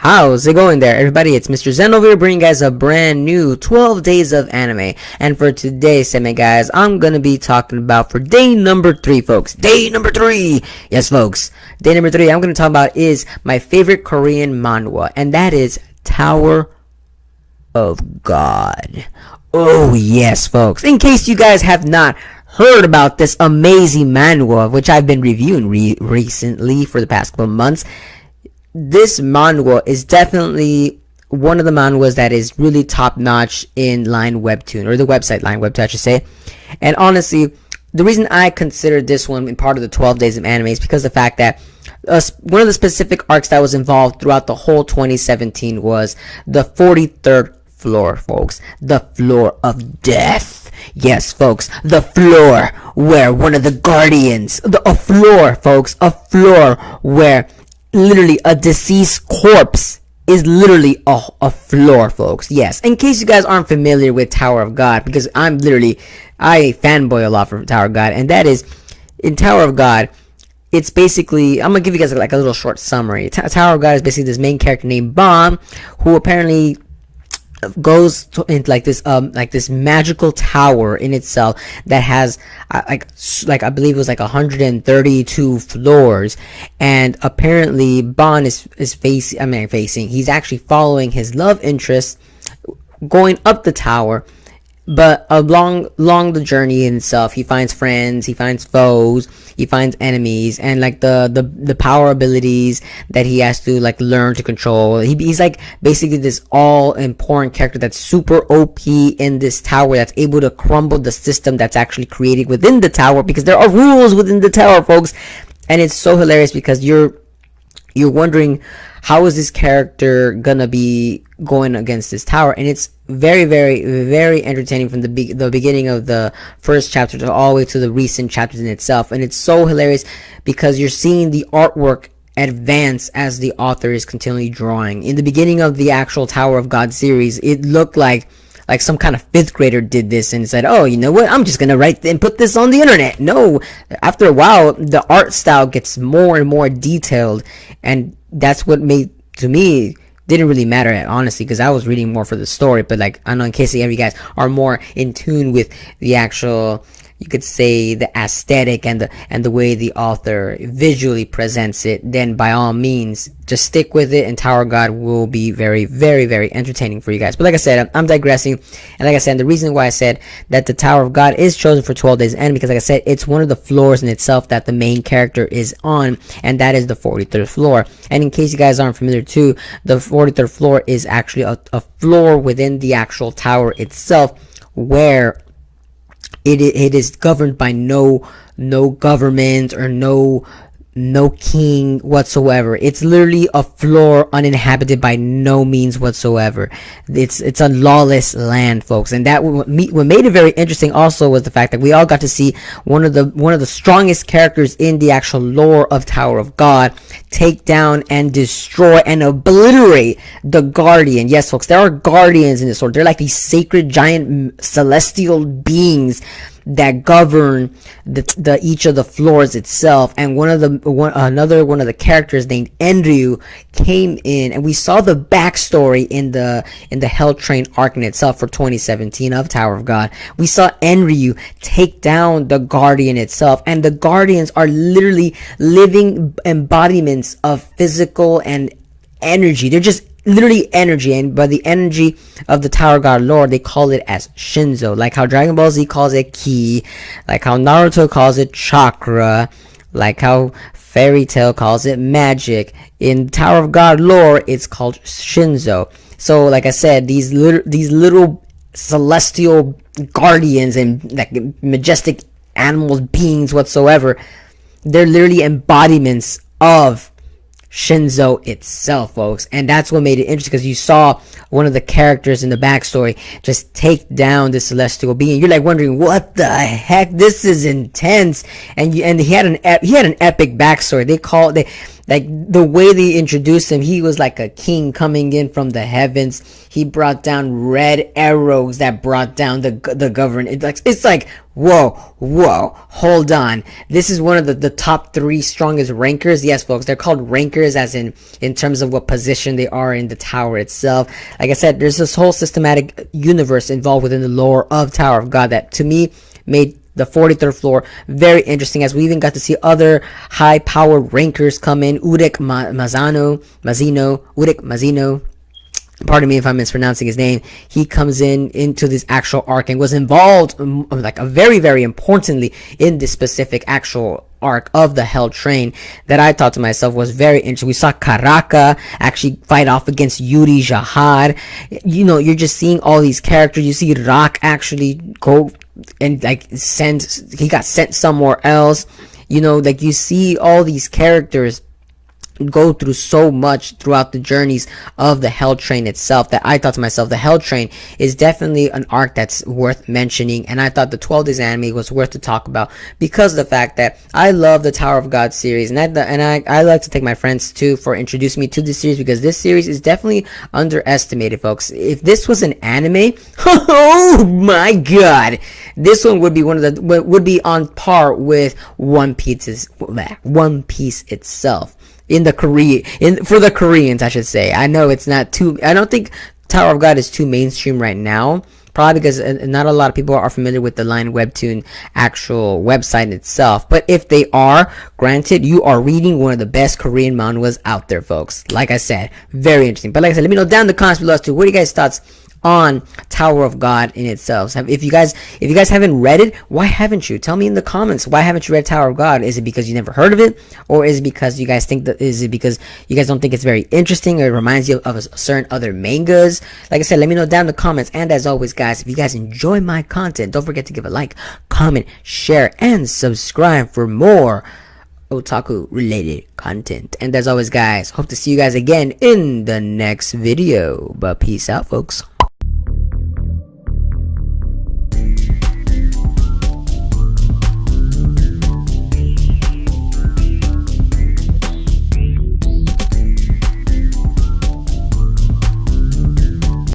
How's it going there, everybody? It's Mr. Zen over here bringing you guys a brand new 12 days of anime. And for today's segment, guys, I'm gonna be talking about for day number 3, folks. Day number 3! Yes, folks. Day number 3 I'm gonna talk about is my favorite Korean manhwa, and that is Tower of God. Oh, yes, folks. In case you guys have not heard about this amazing manhwa, which I've been reviewing recently for the past couple of months, this manhwa is definitely one of the manhwas that is really top notch in Line Webtoon, or the website Line Webtoon, I should say. And honestly, the reason I consider this one in part of the 12 days of anime is because of the fact that one of the specific arcs that was involved throughout the whole 2017 was the 43rd floor, folks. The floor of death. Yes, folks, the floor where one of the guardians, a floor, folks, a floor where literally a deceased corpse is literally a floor, folks. Yes, in case you guys aren't familiar with Tower of God, because I fanboy a lot for Tower of God, and that is, in Tower of God, it's basically, I'm gonna give you guys like a little short summary. Tower of God is basically this main character named Bon, who apparently goes into like this magical tower in itself that has like I believe it was like 132 floors, and apparently Bon is facing he's actually following his love interest going up the tower. But along the journey in itself, he finds friends, he finds foes, he finds enemies, and like the power abilities that he has to like learn to control. He's like basically this all important character that's super OP in this tower, that's able to crumble the system that's actually created within the tower, because there are rules within the tower, folks. And it's so hilarious because you're wondering, how is this character gonna be going against this tower? And it's very, very, very entertaining from the beginning of the first chapter to all the way to the recent chapters in itself. And it's so hilarious because you're seeing the artwork advance as the author is continually drawing. In the beginning of the actual Tower of God series, it looked like some kind of 5th grader did this and said, oh, you know what, I'm just gonna write and put this on the internet. No, after a while, the art style gets more and more detailed, and that's what made, to me, didn't really matter, honestly, because I was reading more for the story. But like, I know in case any of you guys are more in tune with the actual, you could say, the aesthetic and the way the author visually presents it, then by all means just stick with it, and Tower of God will be very, very, very entertaining for you guys. But like I said, I'm digressing, and like I said, the reason why I said that the Tower of God is chosen for 12 days end, because like I said, it's one of the floors in itself that the main character is on, and that is the 43rd floor. And in case you guys aren't familiar too, the 43rd floor is actually a floor within the actual tower itself, where it is governed by no government or no king whatsoever. It's literally a floor uninhabited by no means whatsoever. It's a lawless land, folks. And that what made it very interesting also was the fact that we all got to see one of the strongest characters in the actual lore of Tower of God take down and destroy and obliterate the Guardian. Yes, folks, there are guardians in this world. They're like these sacred giant celestial beings that govern the each of the floors itself. And another one of the characters named Enryu came in, and we saw the backstory in the Hell Train arc in itself for 2017 of Tower of God. We saw Enryu take down the Guardian itself, and the Guardians are literally living embodiments of physical and energy. They're just literally energy, and by the energy of the Tower of God lore, they call it as Shinzo, like how Dragon Ball Z calls it Ki, like how Naruto calls it chakra, like how Fairy Tail calls it magic. In Tower of God lore, it's called Shinzo. So like I said, these little celestial guardians and like majestic animals, beings whatsoever, they're literally embodiments of Shinzo itself, folks. And that's what made it interesting, because you saw one of the characters in the backstory just take down this celestial being. You're like wondering, what the heck, this is intense. And he had an epic backstory. Like the way they introduced him, he was like a king coming in from the heavens. He brought down red arrows that brought down the government. It's like whoa, hold on. This is one of the top 3 strongest rankers. Yes, folks, they're called rankers as in terms of what position they are in the tower itself. Like I said, there's this whole systematic universe involved within the lore of Tower of God that to me made the 43rd floor very interesting, as we even got to see other high power rankers come in. Urek Mazino, pardon me if I'm mispronouncing his name. He comes into this actual arc and was involved like a very importantly in this specific actual arc of the Hell Train that I thought to myself was very interesting. We saw Karaka actually fight off against Yuri Jahad. You know, you're just seeing all these characters. You see Rak actually go and like he got sent somewhere else. You know, like you see all these characters go through so much throughout the journeys of the Hell Train itself that I thought to myself, the Hell Train is definitely an arc that's worth mentioning, and I thought the 12 Days anime was worth to talk about because of the fact that I love the Tower of God series, and I like to thank my friends too for introducing me to this series, because this series is definitely underestimated, folks. If this was an anime, oh my god, this one would be would be on par with One Piece itself. For the Koreans, I should say. I know it's not too. I don't think Tower of God is too mainstream right now. Probably because not a lot of people are familiar with the Line Webtoon actual website itself. But if they are, granted, you are reading one of the best Korean manhwas out there, folks. Like I said, very interesting. But like I said, let me know down in the comments below as to what are you guys' thoughts on Tower of God in itself. If you guys haven't read it, why haven't you? Tell me in the comments, why haven't you read Tower of God? Is it because you never heard of it, or is it because you guys because you guys don't think it's very interesting, or it reminds you of a certain other mangas? Like I said, let me know down in the comments. And as always, guys, if you guys enjoy my content, don't forget to give a like, comment, share, and subscribe for more otaku related content. And as always, guys, hope to see you guys again in the next video. But peace out, folks.